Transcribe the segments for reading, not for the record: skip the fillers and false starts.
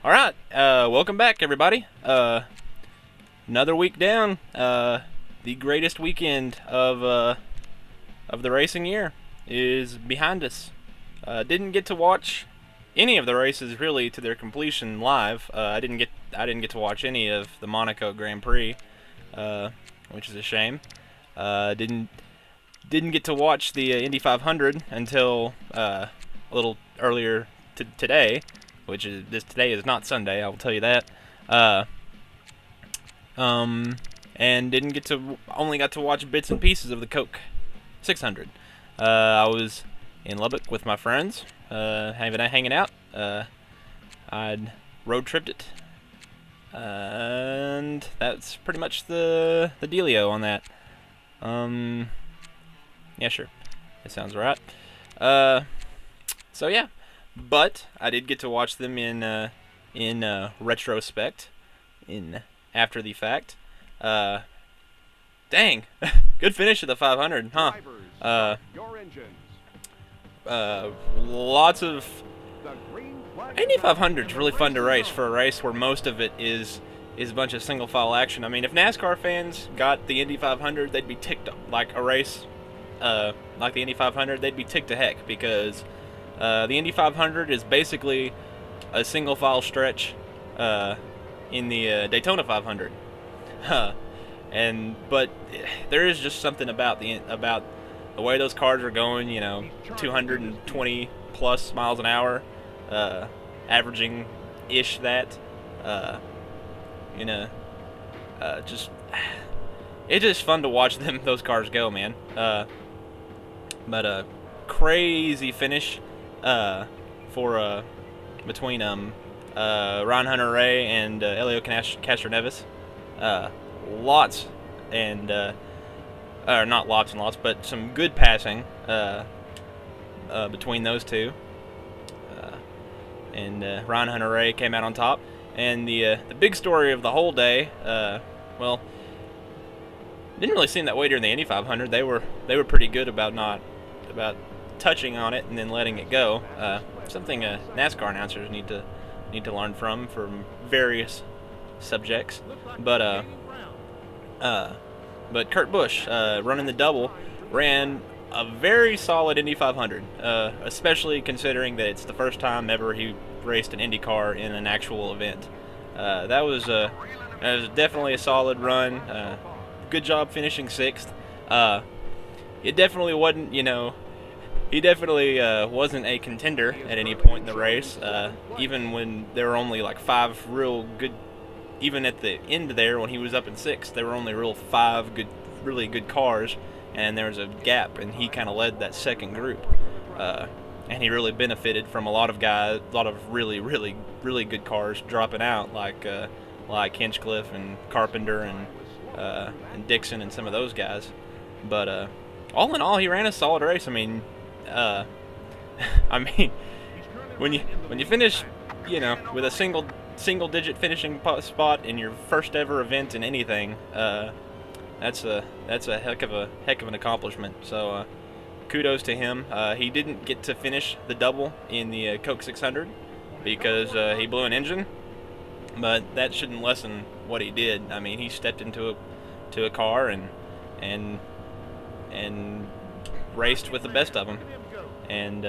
All right, welcome back, everybody. Another week down. The greatest weekend of the racing year is behind us. Didn't get to watch any of the races really to their completion live. I didn't get to watch any of the Monaco Grand Prix, which is a shame. Didn't get to watch the Indy 500 until a little earlier today. Which is today is not Sunday, I will tell you that. And only got to watch bits and pieces of the Coke 600. I was in Lubbock with my friends, hanging out. I'd road tripped it, and that's pretty much the dealio on that. Yeah, sure, it sounds right. So yeah. But I did get to watch them in retrospect, after the fact. Dang, good finish of the 500, huh? Lots of Indy 500's really fun to race for a race where most of it is a bunch of single file action. I mean, if NASCAR fans got the Indy 500, they'd be ticked like a race like the Indy 500. They'd be ticked to heck because. The Indy 500 is basically a single file stretch in the Daytona 500, but there is just something about the way those cars are going. 220 plus miles an hour, averaging ish that. Just it's just fun to watch those cars go, man. But a crazy finish. Between Ron Hunter-Reay and Elio Castroneves, lots and not lots and lots, but some good passing between those two. And Ron Hunter-Reay came out on top. And the big story of the whole day, well, didn't really seem that way during the Indy 500. They were pretty good about touching on it and then letting it go. Something NASCAR announcers need to learn from various subjects. But Kurt Busch, running the double, ran a very solid Indy 500, especially considering that it's the first time ever he raced an Indy car in an actual event. That was definitely a solid run. Good job finishing sixth. It definitely wasn't, he definitely wasn't a contender at any point in the race, even when there were only like five real good, even at the end there when he was up in sixth, there were only five really good cars, and there was a gap, and he kind of led that second group. And he really benefited from a lot of really, really, really good cars dropping out, like Hinchcliffe and Carpenter and Dixon and some of those guys. But all in all, he ran a solid race. I mean, when you finish, with a single digit finishing spot in your first ever event in anything, that's a heck of an accomplishment. So kudos to him. He didn't get to finish the double in the Coke 600 because he blew an engine, but that shouldn't lessen what he did. I mean, he stepped into a car and raced with the best of them, and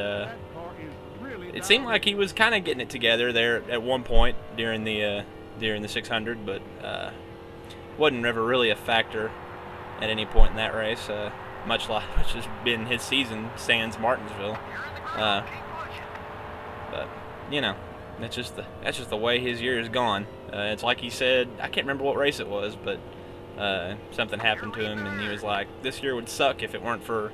it seemed like he was kind of getting it together there at one point during the 600, but wasn't ever really a factor at any point in that race, much has been his season sans Martinsville. But that's just the way his year has gone. It's like he said, I can't remember what race it was, but something happened to him, and he was like, "This year would suck if it weren't for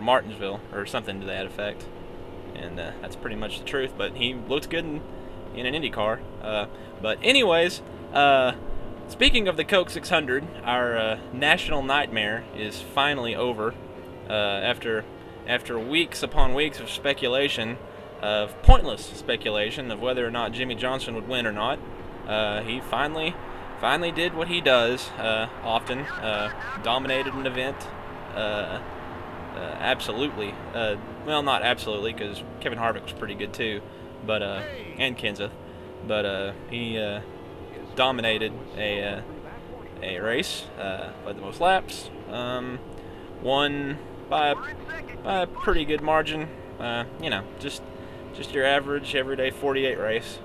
Martinsville," or something to that effect. And that's pretty much the truth. But he looked good in an Indy car. But anyways, speaking of the Coke 600, our national nightmare is finally over. After weeks upon weeks of speculation, of pointless speculation of whether or not Jimmie Johnson would win or not, he finally did what he does often, dominated an event. Absolutely. Well, not absolutely, because Kevin Harvick was pretty good too, but and Kenseth. but he dominated a race, led the most laps, won by a pretty good margin. You know, just your average everyday 48 race.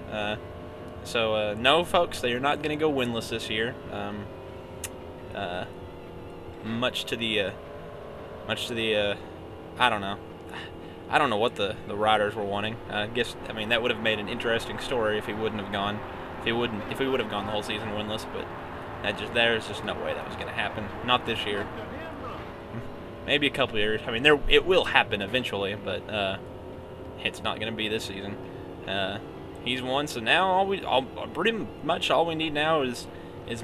So no, folks, they are not going to go winless this year. Much to the I don't know. I don't know what the riders were wanting. I mean that would have made an interesting story if he wouldn't have gone. If we would have gone the whole season winless, but there's just no way that was going to happen. Not this year. Maybe a couple years. I mean, it will happen eventually, but it's not going to be this season. He's won, so now pretty much all we need now is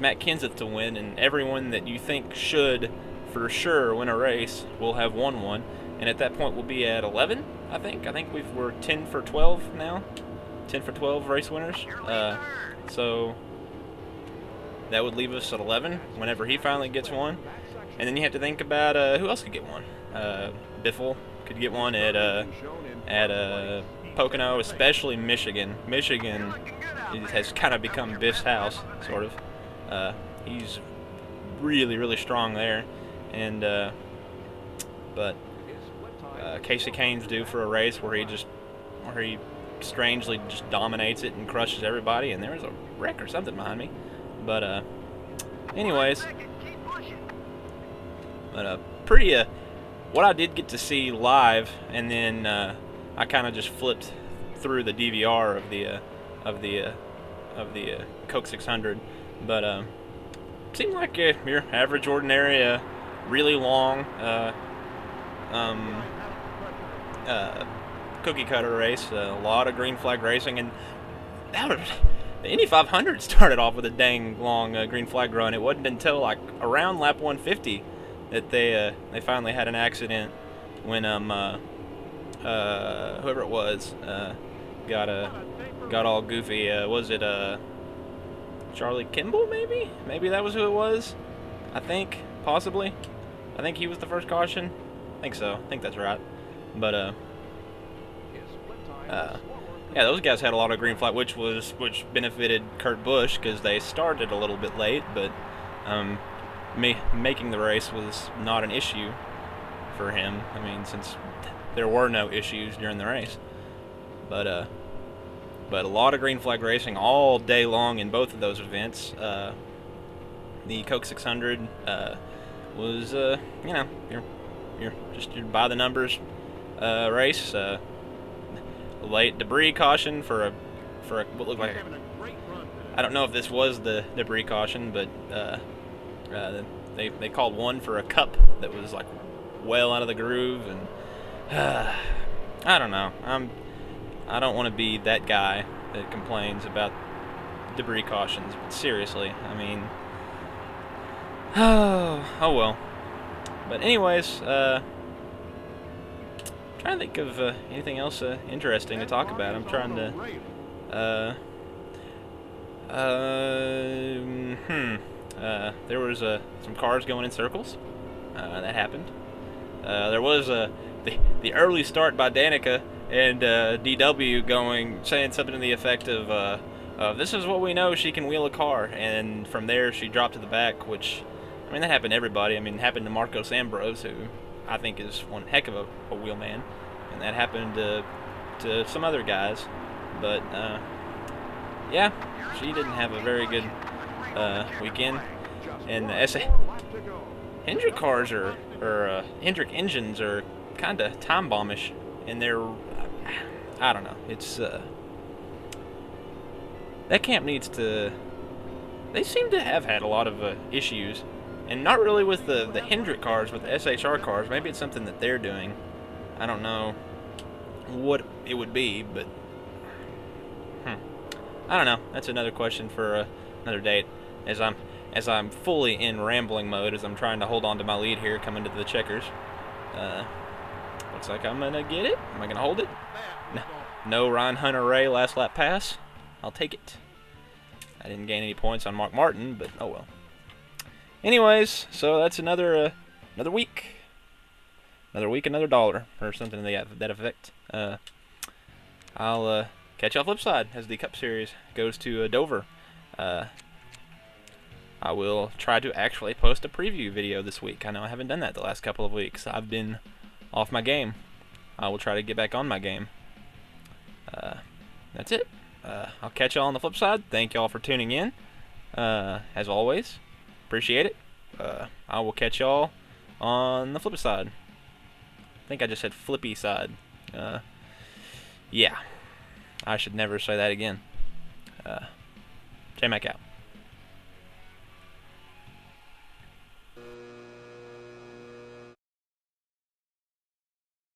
Matt Kenseth to win, and everyone that you think should for sure win a race will have won one, and at that point we'll be at 11. I think we're 10 for 12 now, 10 for 12 race winners. So that would leave us at 11 whenever he finally gets one. And then you have to think about who else could get one. Biffle could get one at Pocono, especially Michigan. Michigan has kind of become Biff's house, sort of. He's really, really strong there. And but Casey Kane's due for a race where he strangely just dominates it and crushes everybody. And there's a wreck or something behind me. But anyways. But pretty what I did get to see live, and then I kind of just flipped through the DVR of the Coke 600, but seemed like your average, ordinary, really long cookie cutter race. A lot of green flag racing, and the Indy 500 started off with a dang long green flag run. It wasn't until like around lap 150 that they finally had an accident when whoever it was got all goofy. Was it Charlie Kimball? Maybe that was who it was. I think possibly. I think he was the first caution. I think so. I think that's right. But yeah, those guys had a lot of green flag, which benefited Kurt Busch because they started a little bit late, but making the race was not an issue for him. I mean, since there were no issues during the race. But a lot of green flag racing all day long in both of those events. The Coke 600 was you know, your by the numbers race. Late debris caution for what looked like I don't know if this was the debris caution, but they called one for a cup that was like well out of the groove, and I don't know. I don't want to be that guy that complains about debris cautions, but seriously, I mean, oh well. But anyways, trying to think of anything else interesting to talk about. I'm trying to there was some cars going in circles. That happened. There was the early start by Danica and DW saying something to the effect of this is what we know, she can wheel a car, and from there she dropped to the back, which, I mean, that happened to everybody. I mean, it happened to Marcos Ambrose, who I think is one heck of a wheelman, and that happened to some other guys. But yeah, she didn't have a very good weekend. And the Hendrick cars or Hendrick engines are kind of time bombish, and they're, I don't know. It's that camp needs to. They seem to have had a lot of issues, and not really with the Hendrick cars, with the SHR cars. Maybe it's something that they're doing. I don't know what it would be, but I don't know. That's another question for another date. As I'm fully in rambling mode, as I'm trying to hold on to my lead here, coming to the checkers. Looks like I'm gonna get it. Am I gonna hold it? No Ryan Hunter-Ray last lap pass. I'll take it. I didn't gain any points on Mark Martin, but oh well. Anyways, so that's another week. Another week, another dollar, or something to that effect. I'll catch y'all flip side as the Cup Series goes to Dover. I will try to actually post a preview video this week. I know I haven't done that the last couple of weeks. I've been off my game. I will try to get back on my game. That's it. I'll catch y'all on the flip side. Thank y'all for tuning in. As always, appreciate it. I will catch y'all on the flip side. I think I just said flippy side. Yeah. I should never say that again. J-Mac out.